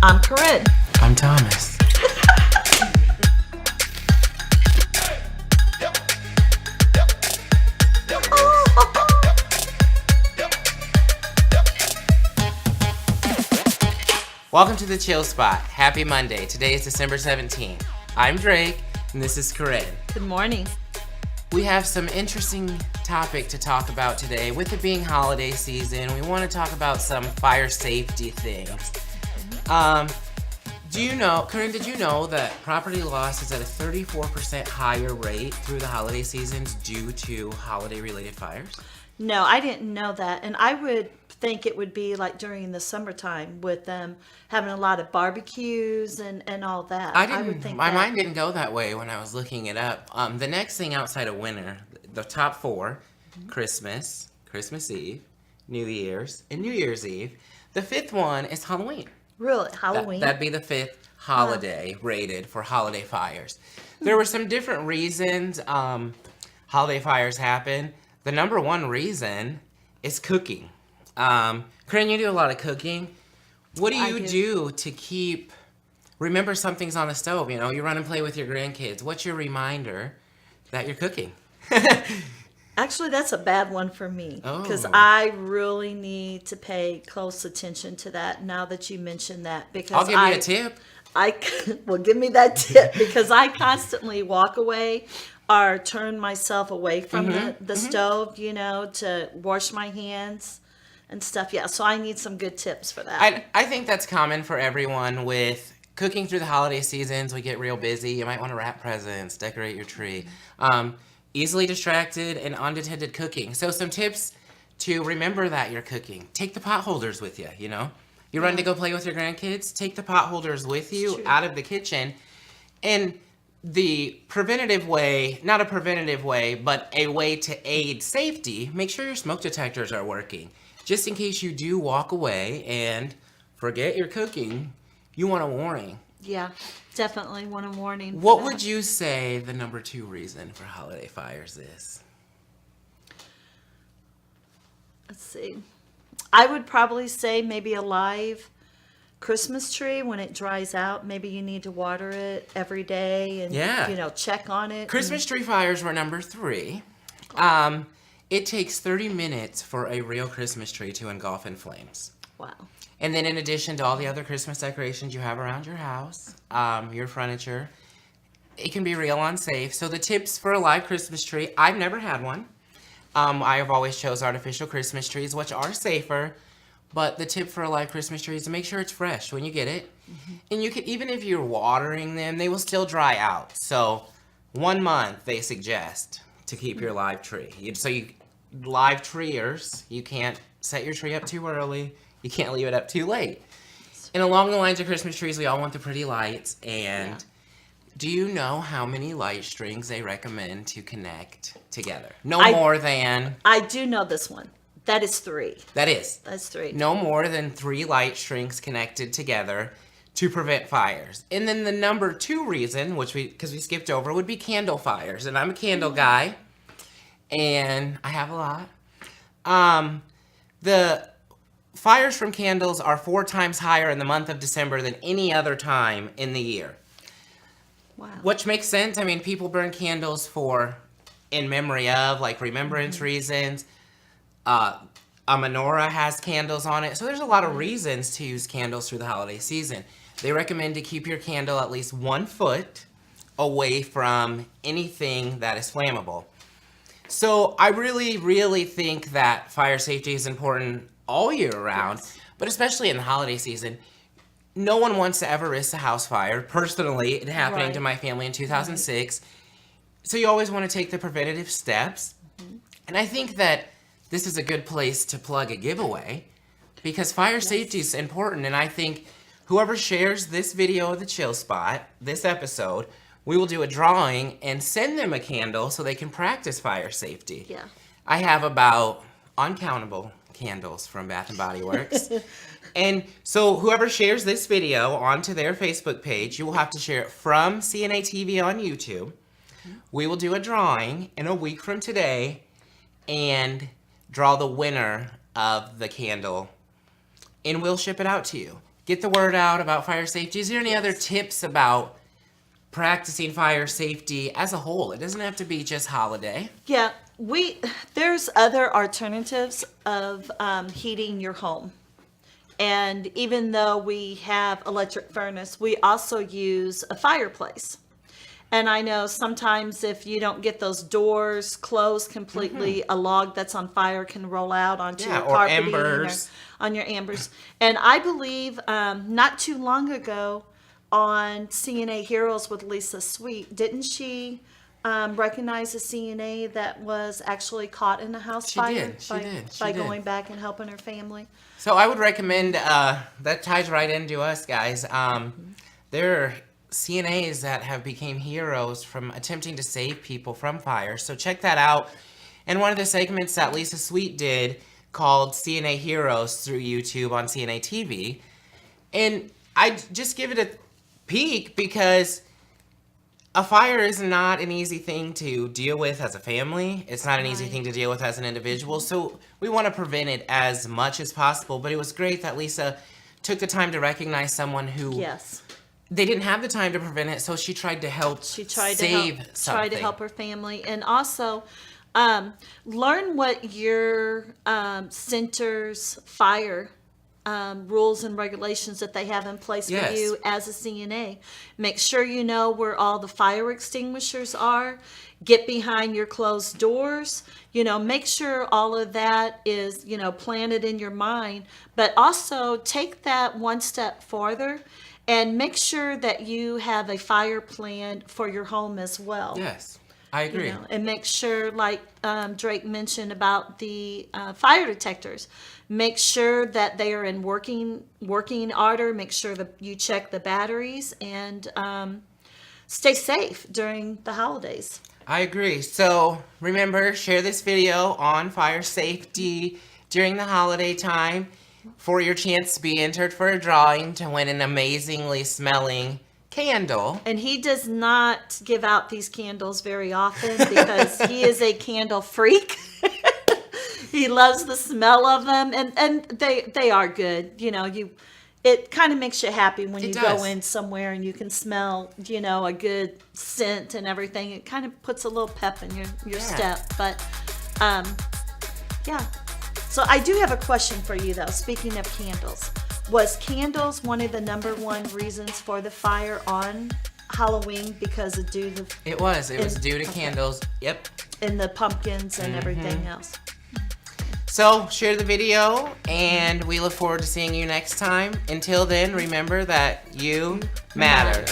I'm Karren. I'm Thomas. Welcome to the Chill Spot. Happy Monday. Today is December 17th. I'm Drake, and this is Karren. Good morning. We have some interesting topic to talk about today. With it being holiday season, we want to talk about some fire safety things. Karren, did you know that property loss is at a 34% higher rate through the holiday seasons due to holiday-related fires? No, I didn't know that. And I would think it would be like during the summertime with them having a lot of barbecues and all that. I would think my that. mind didn't go that way when I was looking it up. The next thing outside of winter, the top four, Christmas, Christmas Eve, New Year's, and New Year's Eve. The fifth one is Halloween. Really? Halloween? That'd be the fifth holiday rated for holiday fires. There were some different reasons holiday fires happen. The number one reason is cooking. Karren, you do a lot of cooking. What do you do to remember something's on the stove? You know, you run and play with your grandkids. What's your reminder that you're cooking? Actually, that's a bad one for me because Oh. I really need to pay close attention to that now that you mentioned that. Because I'll give you a tip. Well, give me that tip because I constantly walk away or turn myself away from the stove, you know, to wash my hands and stuff. Yeah, so I need some good tips for that. I think that's common for everyone with cooking through the holiday seasons. We get real busy. You might want to wrap presents, decorate your tree. Easily distracted and unattended cooking. So some tips to remember that you're cooking. Take the pot holders with you, you know. You run to go play with your grandkids, take the pot holders with you out of the kitchen. And the preventative way, not a preventative way, but a way to aid safety, make sure your smoke detectors are working. Just in case you do walk away and forget your cooking, you want a warning. Yeah, definitely want a warning. What would you say the number two reason for holiday fires is? Let's see. I would probably say maybe a live Christmas tree when it dries out. Maybe you need to water it every day and Yeah. you know, check on it. Christmas tree fires were number three. It takes 30 minutes for a real Christmas tree to engulf in flames. Wow. And then in addition to all the other Christmas decorations you have around your house, your furniture, it can be real unsafe. So the tips for a live Christmas tree, I've never had one. I have always chose artificial Christmas trees, which are safer. But the tip for a live Christmas tree is to make sure it's fresh when you get it. And you can, even if you're watering them, they will still dry out. So 1 month they suggest to keep your live tree. Live treers, you can't set your tree up too early. You can't leave it up too late. And along the lines of Christmas trees, we all want the pretty lights. And do you know how many light strings they recommend to connect together? More than... I do know this one. That is 3. That's 3. No more than 3 light strings connected together to prevent fires. And then the number 2 reason, because we skipped over, would be candle fires. And I'm a candle guy, and I have a lot. The fires from candles are 4 times higher in the month of December than any other time in the year. Wow. Which makes sense. I mean, people burn candles in memory of, like remembrance reasons. A menorah has candles on it. So there's a lot of reasons to use candles through the holiday season. They recommend to keep your candle at least 1 foot away from anything that is flammable. So I really, really think that fire safety is important all year round, but especially in the holiday season. No one wants to ever risk a house fire. Personally, it happened to my family in 2006. So you always want to take the preventative steps. And I think that this is a good place to plug a giveaway because fire safety is important. And I think whoever shares this video of the Chill Spot, this episode, we will do a drawing and send them a candle so they can practice fire safety. Yeah. I have about uncountable candles from Bath & Body Works. And so whoever shares this video onto their Facebook page, you will have to share it from CNA TV on YouTube. We will do a drawing in a week from today and draw the winner of the candle, and we'll ship it out to you. get the word out about fire safety. Is there any other tips about practicing fire safety as a whole? It doesn't have to be just holiday. Yeah, there's other alternatives of heating your home. And even though we have electric furnace, we also use a fireplace. And I know sometimes if you don't get those doors closed completely, a log that's on fire can roll out onto your or carpeting embers. or on your embers. And I believe not too long ago on CNA Heroes with Lisa Sweet, didn't she recognize a CNA that was actually caught in a house fire She did. by going back and helping her family? So I would recommend, that ties right into us, guys. There are CNAs that have become heroes from attempting to save people from fire. So check that out. And one of the segments that Lisa Sweet did called CNA Heroes through YouTube on CNA TV. And I just give it a peek because a fire is not an easy thing to deal with as a family. It's not an easy thing to deal with as an individual. So we want to prevent it as much as possible. But it was great that Lisa took the time to recognize someone who they didn't have the time to prevent it. So she tried to help save something. Tried to help her family. And also learn what your center's fire rules and regulations that they have in place for you as a CNA. Make sure you know where all the fire extinguishers are. Get behind your closed doors. Make sure all of that is, planted in your mind. But also take that one step farther and make sure that you have a fire plan for your home as well. Yes, I agree. And make sure, like Drake mentioned about the fire detectors, make sure that they are in working order. Make sure that you check the batteries and stay safe during the holidays. I agree. So remember, share this video on fire safety during the holiday time for your chance to be entered for a drawing to win an amazingly smelling candle. And he does not give out these candles very often because he is a candle freak. He loves the smell of them, and they are good. It kind of makes you happy when you go in somewhere and you can smell, a good scent and everything. It kind of puts a little pep in your step. But so I do have a question for you though. Speaking of candles, was candles one of the #1 reasons for the fire on Halloween because of It was due to candles. Yep. And the pumpkins and everything else. So share the video, and we look forward to seeing you next time. Until then, remember that you matter.